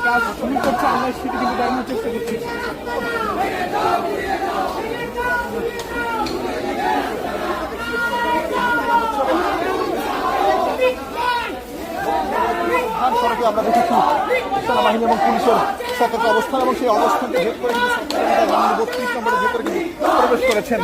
কাজ শুরু করছে, আমরা সেটা কিন্তু দেখানোর চেষ্টা করছি। সড়কে আমরা দেখেছি সেনাবাহিনী এবং পুলিশের সতর্ক অবস্থান এবং সেই অবস্থানকে ভেদ করে কিন্তু 32 নম্বরের ভেতরে কিন্তু প্রবেশ করেছেন।